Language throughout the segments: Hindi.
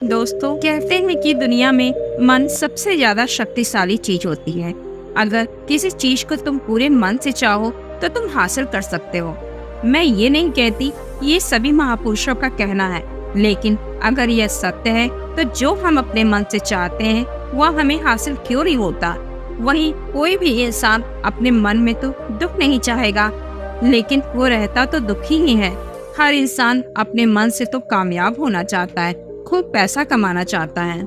दोस्तों, कहते हैं कि दुनिया में मन सबसे ज्यादा शक्तिशाली चीज होती है। अगर किसी चीज को तुम पूरे मन से चाहो तो तुम हासिल कर सकते हो। मैं ये नहीं कहती ये सभी महापुरुषों का कहना है, लेकिन अगर यह सत्य है तो जो हम अपने मन से चाहते हैं वह हमें हासिल क्यों नहीं होता। वहीं कोई भी इंसान अपने मन में तो दुख नहीं चाहेगा, लेकिन वो रहता तो दुखी ही है। हर इंसान अपने मन से तो कामयाब होना चाहता है, खूब पैसा कमाना चाहता है।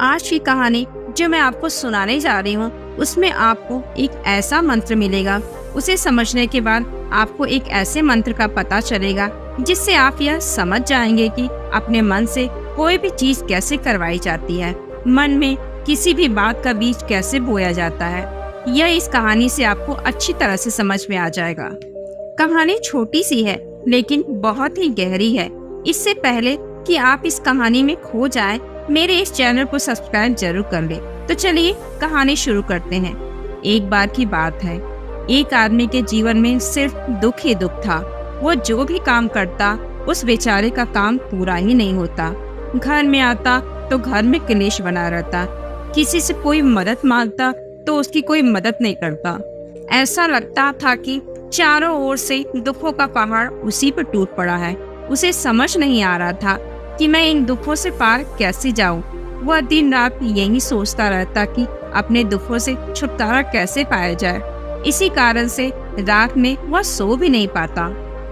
आज की कहानी जो मैं आपको सुनाने जा रही हूँ उसमें आपको एक ऐसा मंत्र मिलेगा। उसे समझने के बाद आपको एक ऐसे मंत्र का पता चलेगा जिससे आप यह समझ जाएंगे कि अपने मन से कोई भी चीज कैसे करवाई जाती है, मन में किसी भी बात का बीज कैसे बोया जाता है। यह इस कहानी से आपको अच्छी तरह से समझ में आ जाएगा। कहानी छोटी सी है लेकिन बहुत ही गहरी है। इससे पहले कि आप इस कहानी में खो जाएं, मेरे इस चैनल को सब्सक्राइब जरूर कर ले। तो चलिए कहानी शुरू करते हैं। एक बार की बात है, एक आदमी के जीवन में सिर्फ दुख ही दुख था। वो जो भी काम करता उस बेचारे का काम पूरा ही नहीं होता। घर में आता तो घर में क्लेश बना रहता, किसी से कोई मदद मांगता तो उसकी कोई मदद नहीं करता। ऐसा लगता था कि चारों ओर से दुखों का पहाड़ उसी पर टूट पड़ा है। उसे समझ नहीं आ रहा था कि मैं इन दुखों से पार कैसे जाऊं। वह दिन रात यही सोचता रहता कि अपने दुखों से छुटकारा कैसे पाया जाए। इसी कारण से रात में वह सो भी नहीं पाता।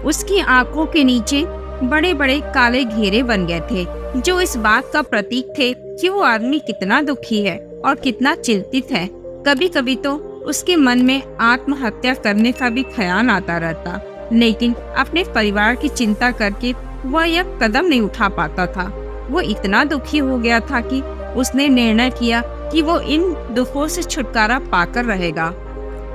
उसकी आंखों के नीचे बड़े बड़े काले घेरे बन गए थे, जो इस बात का प्रतीक थे कि वो आदमी कितना दुखी है और कितना चिंतित है। कभी कभी तो उसके मन में आत्महत्या करने का भी ख्याल आता रहता, लेकिन अपने परिवार की चिंता करके वह यह कदम नहीं उठा पाता था। वो इतना दुखी हो गया था कि उसने निर्णय किया कि वो इन दुखों से छुटकारा पाकर रहेगा।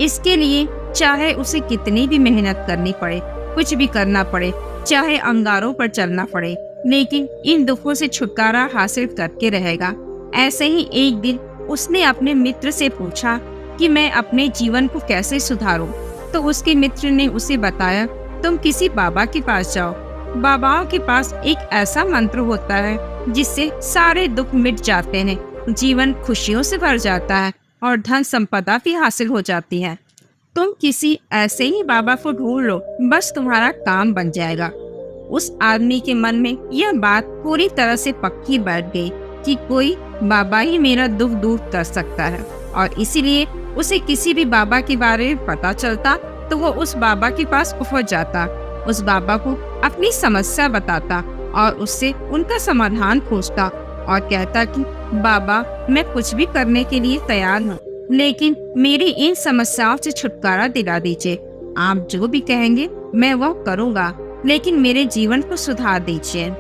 इसके लिए चाहे उसे कितनी भी मेहनत करनी पड़े, कुछ भी करना पड़े, चाहे अंगारों पर चलना पड़े, लेकिन इन दुखों से छुटकारा हासिल करके रहेगा। ऐसे ही एक दिन उसने अपने मित्र से पूछा कि मैं अपने जीवन को कैसे सुधारूं। तो उसके मित्र ने उसे बताया, तुम किसी बाबा के पास जाओ। बाबाओं के पास एक ऐसा मंत्र होता है जिससे सारे दुख मिट जाते हैं, जीवन खुशियों से भर जाता है और धन संपदा भी हासिल हो जाती है। तुम किसी ऐसे ही बाबा को ढूंढ लो, बस तुम्हारा काम बन जाएगा। उस आदमी के मन में यह बात पूरी तरह से पक्की बैठ गई कि कोई बाबा ही मेरा दुख दूर कर सकता है, और इसीलिए उसे किसी भी बाबा के बारे में पता चलता तो वो उस बाबा के पास पहुंच जाता, उस बाबा को अपनी समस्या बताता और उससे उनका समाधान पूछता और कहता कि बाबा, मैं कुछ भी करने के लिए तैयार हूँ, लेकिन मेरी इन समस्याओं से छुटकारा दिला दीजिए। आप जो भी कहेंगे मैं वह करूँगा, लेकिन मेरे जीवन को सुधार दीजिए।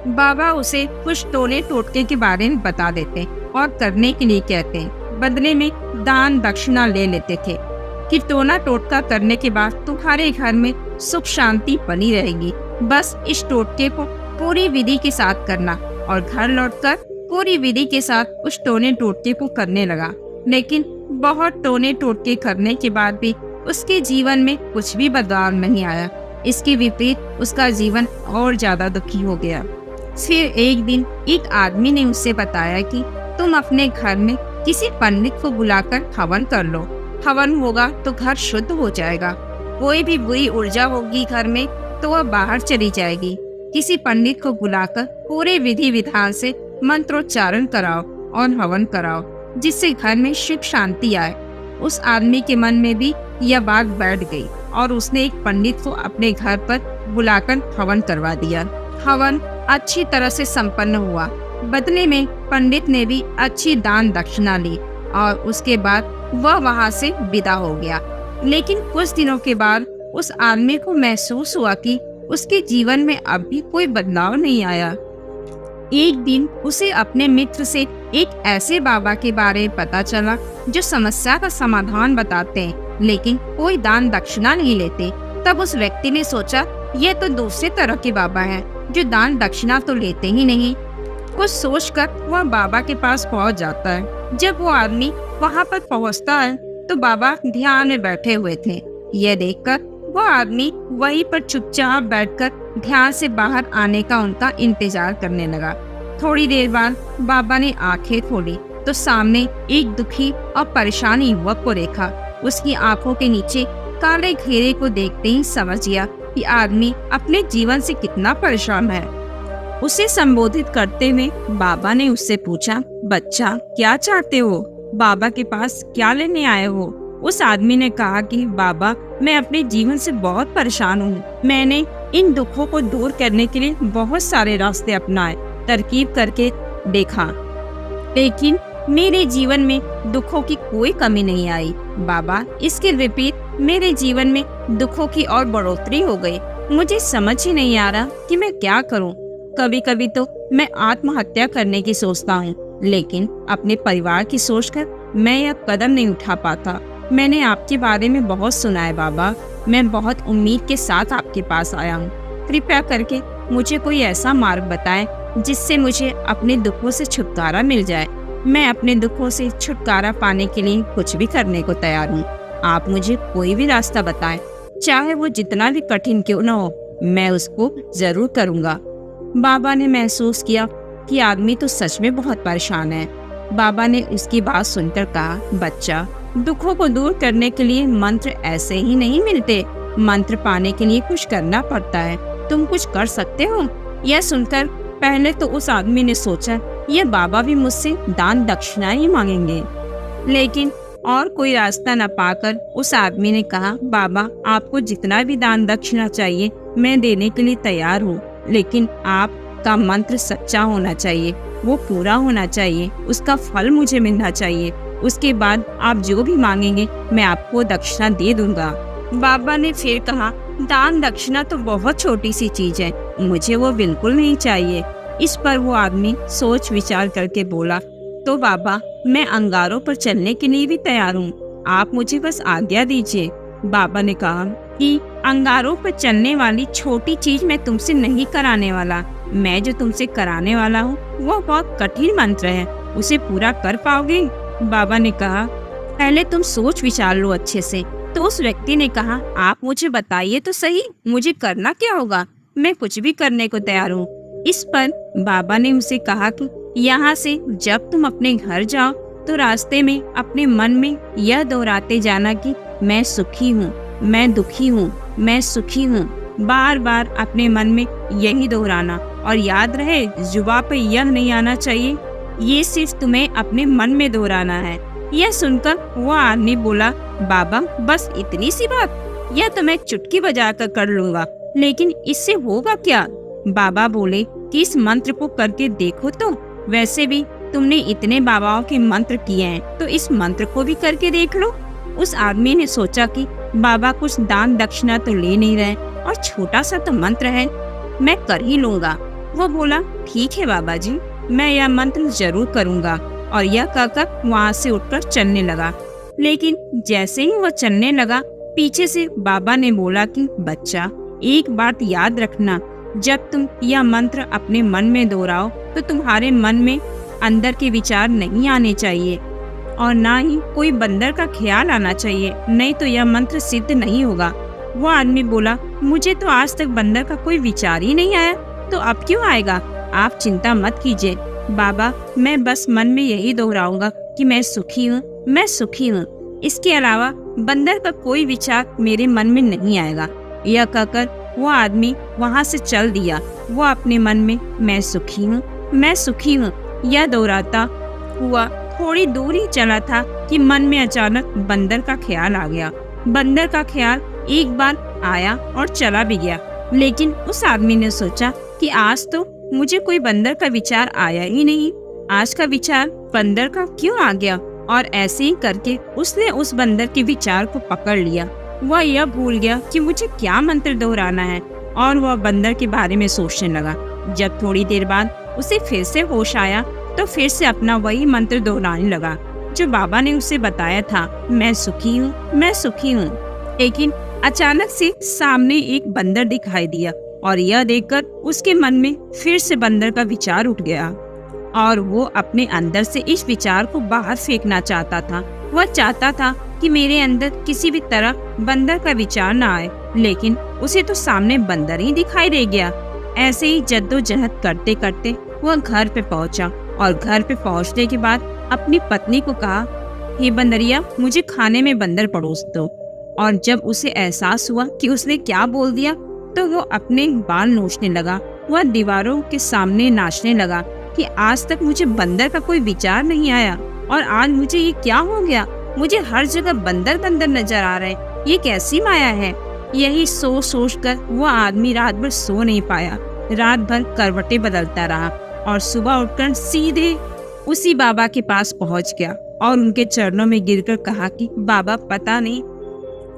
बाबा उसे कुछ टोले टोटके के बारे में बता देते और करने के लिए कहते, बदले में दान दक्षिणा ले लेते थे कि टोना टोटका करने के बाद तुम्हारे घर में सुख शांति बनी रहेगी। बस इस टोटके को पूरी विधि के साथ करना। और घर लौटकर पूरी विधि के साथ उस टोने टोटके को करने लगा, लेकिन बहुत टोने टोटके करने के बाद भी उसके जीवन में कुछ भी बदलाव नहीं आया। इसके विपरीत उसका जीवन और ज्यादा दुखी हो गया। फिर एक दिन एक आदमी ने उससे बताया कि तुम अपने घर में किसी पंडित को बुलाकर हवन कर लो। हवन होगा तो घर शुद्ध हो जाएगा। कोई भी बुरी ऊर्जा होगी घर में तो वह बाहर चली जाएगी। किसी पंडित को बुलाकर पूरे विधि विधान से मंत्रोच्चारण कराओ और हवन कराओ, जिससे घर में सुख शांति आए। उस आदमी के मन में भी यह बात बैठ गई और उसने एक पंडित को अपने घर पर बुलाकर हवन करवा दिया। हवन अच्छी तरह से संपन्न हुआ। बदले में पंडित ने भी अच्छी दान दक्षिणा ली और उसके बाद वह वहां से विदा हो गया। लेकिन कुछ दिनों के बाद उस आदमी को महसूस हुआ कि उसके जीवन में अब भी कोई बदलाव नहीं आया। एक दिन उसे अपने मित्र से एक ऐसे बाबा के बारे में पता चला जो समस्या का समाधान बताते हैं, लेकिन कोई दान दक्षिणा नहीं लेते। तब उस व्यक्ति ने सोचा, यह तो दूसरे तरह के बाबा हैं जो दान दक्षिणा तो लेते ही नहीं। कुछ सोचकर वह बाबा के पास पहुंच जाता है। जब वो आदमी वहां पर पहुंचता है तो बाबा ध्यान में बैठे हुए थे। यह देखकर वह आदमी वहीं पर चुपचाप बैठकर ध्यान से बाहर आने का उनका इंतजार करने लगा। थोड़ी देर बाद बाबा ने आंखें खोली तो सामने एक दुखी और परेशान युवक को देखा। उसकी आंखों के नीचे काले घेरे को देखते ही समझ गया कि आदमी अपने जीवन से कितना परेशान है। उसे संबोधित करते हुए बाबा ने उससे पूछा, बच्चा क्या चाहते हो? बाबा के पास क्या लेने आए हो? उस आदमी ने कहा कि बाबा, मैं अपने जीवन से बहुत परेशान हूँ। मैंने इन दुखों को दूर करने के लिए बहुत सारे रास्ते अपनाए, तरकीब करके देखा, लेकिन मेरे जीवन में दुखों की कोई कमी नहीं आई। बाबा, इसके विपरीत मेरे जीवन में दुखों की और बढ़ोतरी हो गई। मुझे समझ ही नहीं आ रहा कि मैं क्या करूं। कभी कभी तो मैं आत्महत्या करने की सोचता हूं, लेकिन अपने परिवार की सोचकर मैं यह कदम नहीं उठा पाता। मैंने आपके बारे में बहुत सुना है बाबा। मैं बहुत उम्मीद के साथ आपके पास आया हूँ। कृपया करके मुझे कोई ऐसा मार्ग बताएं जिससे मुझे अपने दुखों से छुटकारा मिल जाए। मैं अपने दुखों से छुटकारा पाने के लिए कुछ भी करने को तैयार हूँ। आप मुझे कोई भी रास्ता बताएं, चाहे वो जितना भी कठिन क्यों न हो, मैं उसको जरूर करूँगा। बाबा ने महसूस किया कि आदमी तो सच में बहुत परेशान है। बाबा ने उसकी बात सुनकर कहा, बच्चा, दुखों को दूर करने के लिए मंत्र ऐसे ही नहीं मिलते। मंत्र पाने के लिए कुछ करना पड़ता है। तुम कुछ कर सकते हो? यह सुनकर पहले तो उस आदमी ने सोचा, यह बाबा भी मुझसे दान दक्षिणा ही मांगेंगे, लेकिन और कोई रास्ता न पाकर उस आदमी ने कहा, बाबा, आपको जितना भी दान दक्षिणा चाहिए मैं देने के लिए तैयार हूँ, लेकिन आपका मंत्र सच्चा होना चाहिए, वो पूरा होना चाहिए, उसका फल मुझे मिलना चाहिए। उसके बाद आप जो भी मांगेंगे मैं आपको दक्षिणा दे दूंगा। बाबा ने फिर कहा, दान दक्षिणा तो बहुत छोटी सी चीज है, मुझे वो बिल्कुल नहीं चाहिए। इस पर वो आदमी सोच विचार करके बोला, तो बाबा, मैं अंगारों पर चलने के लिए भी तैयार हूँ, आप मुझे बस आज्ञा दीजिए। बाबा ने कहा कि अंगारों पर चलने वाली छोटी चीज मैं तुमसे नहीं कराने वाला। मैं जो तुमसे कराने वाला हूँ वो बहुत कठिन मंत्र है, उसे पूरा कर पाओगे? बाबा ने कहा, पहले तुम सोच विचार लो अच्छे से। तो उस व्यक्ति ने कहा, आप मुझे बताइए तो सही, मुझे करना क्या होगा? मैं कुछ भी करने को तैयार हूँ। इस पर बाबा ने उसे कहा कि यहाँ से जब तुम अपने घर जाओ तो रास्ते में अपने मन में यह दोहराते जाना कि मैं सुखी हूँ, मैं दुखी हूँ, मैं सुखी हूँ। बार बार अपने मन में यही दोहराना, और याद रहे जुबान पे यह नहीं आना चाहिए, ये सिर्फ तुम्हें अपने मन में दोहराना है। यह सुनकर वो आदमी बोला, बाबा, बस इतनी सी बात? यह तो मैं चुटकी बजाकर कर लूंगा, लेकिन इससे होगा क्या? बाबा बोले कि इस मंत्र को करके देखो तो। वैसे भी तुमने इतने बाबाओं के मंत्र किए हैं, तो इस मंत्र को भी करके देख लो। उस आदमी ने सोचा कि बाबा कुछ दान दक्षिणा तो ले नहीं रहे और छोटा सा तो मंत्र है, मैं कर ही लूंगा। वो बोला, ठीक है बाबा जी, मैं यह मंत्र जरूर करूंगा। और यह कहकर वहाँ से उठकर चलने लगा। लेकिन जैसे ही वह चलने लगा, पीछे से बाबा ने बोला कि बच्चा, एक बात याद रखना, जब तुम यह मंत्र अपने मन में दोहराओ तो तुम्हारे मन में अंदर के विचार नहीं आने चाहिए और ना ही कोई बंदर का ख्याल आना चाहिए, नहीं तो यह मंत्र सिद्ध नहीं होगा। वो आदमी बोला, मुझे तो आज तक बंदर का कोई विचार ही नहीं आया, तो अब क्यों आएगा? आप चिंता मत कीजिए बाबा, मैं बस मन में यही दोहराऊंगा कि मैं सुखी हूँ, मैं सुखी हूँ। इसके अलावा बंदर का कोई विचार मेरे मन में नहीं आएगा। यह कहकर वो आदमी वहाँ से चल दिया। वो अपने मन में मैं सुखी हूँ, मैं सुखी हूँ यह दोहराता हुआ थोड़ी दूर ही चला था कि मन में अचानक बंदर का ख्याल आ गया। बंदर का ख्याल एक बार आया और चला भी गया, लेकिन उस आदमी ने सोचा कि आज तो मुझे कोई बंदर का विचार आया ही नहीं, आज का विचार बंदर का क्यों आ गया? और ऐसे ही करके उसने उस बंदर के विचार को पकड़ लिया। वह यह भूल गया कि मुझे क्या मंत्र दोहराना है और वह बंदर के बारे में सोचने लगा। जब थोड़ी देर बाद उसे फिर से होश आया तो फिर से अपना वही मंत्र दोहराने लगा जो बाबा ने उसे बताया था, मैं सुखी हूँ, मैं सुखी हूँ। लेकिन अचानक से सामने एक बंदर दिखाई दिया और यह देखकर उसके मन में फिर से बंदर का विचार उठ गया और वो अपने अंदर से इस विचार को बाहर फेंकना चाहता था। वह चाहता था कि मेरे अंदर किसी भी तरह बंदर का विचार न आए, लेकिन उसे तो सामने बंदर ही दिखाई दे गया। ऐसे ही जद्दोजहद करते करते वह घर पे पहुंचा और घर पे पहुंचने के बाद अपनी पत्नी को कहा, हे बंदरिया, मुझे खाने में बंदर परोस दो। और जब उसे एहसास हुआ कि उसने क्या बोल दिया तो वो अपने बाल नोचने लगा। वह दीवारों के सामने नाचने लगा कि आज तक मुझे बंदर का कोई विचार नहीं आया और आज मुझे ये क्या हो गया। मुझे हर जगह बंदर बंदर नजर आ रहे हैं, ये कैसी माया है। यही सोच सोच कर वह आदमी रात भर सो नहीं पाया। रात भर करवटें बदलता रहा और सुबह उठकर सीधे उसी बाबा के पास पहुंच गया और उनके चरणों में गिरकर कहा कि बाबा, पता नहीं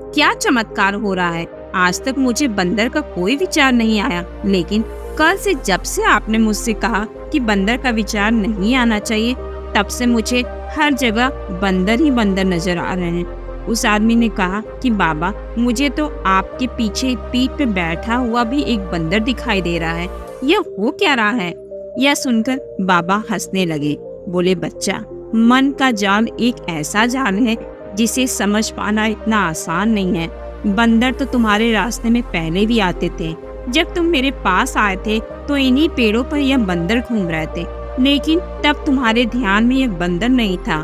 क्या चमत्कार हो रहा है। आज तक मुझे बंदर का कोई विचार नहीं आया, लेकिन कल से जब से आपने मुझसे कहा कि बंदर का विचार नहीं आना चाहिए, तब से मुझे हर जगह बंदर ही बंदर नजर आ रहे हैं। उस आदमी ने कहा कि बाबा, मुझे तो आपके पीछे पीठ पे बैठा हुआ भी एक बंदर दिखाई दे रहा है, यह हो क्या रहा है। यह सुनकर बाबा हंसने लगे। बोले, बच्चा, मन का जाल एक ऐसा जाल है जिसे समझ पाना इतना आसान नहीं है। बंदर तो तुम्हारे रास्ते में पहले भी आते थे। जब तुम मेरे पास आए थे तो इन्हीं पेड़ों पर यह बंदर घूम रहे थे, लेकिन तब तुम्हारे ध्यान में यह बंदर नहीं था।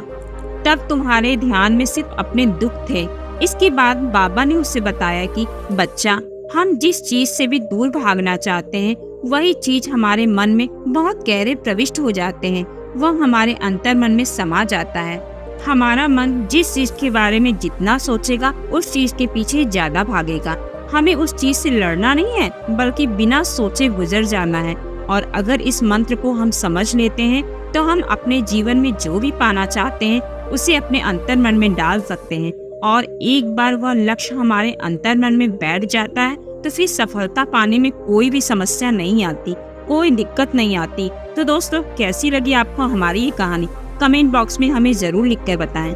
तब तुम्हारे ध्यान में सिर्फ अपने दुख थे। इसके बाद बाबा ने उसे बताया कि बच्चा, हम जिस चीज से भी दूर भागना चाहते हैं वही चीज हमारे मन में बहुत गहरे प्रविष्ट हो जाते हैं, वह हमारे अंतर मन में समा जाता है। हमारा मन जिस चीज के बारे में जितना सोचेगा उस चीज के पीछे ज्यादा भागेगा। हमें उस चीज से लड़ना नहीं है, बल्कि बिना सोचे गुजर जाना है। और अगर इस मंत्र को हम समझ लेते हैं तो हम अपने जीवन में जो भी पाना चाहते हैं उसे अपने अंतर मन में डाल सकते हैं। और एक बार वह लक्ष्य हमारे अंतर मन में बैठ जाता है तो फिर सफलता पाने में कोई भी समस्या नहीं आती, कोई दिक्कत नहीं आती। तो दोस्तों, कैसी लगी आपको हमारी ये कहानी? कमेंट बॉक्स में हमें जरूर लिखकर बताएं।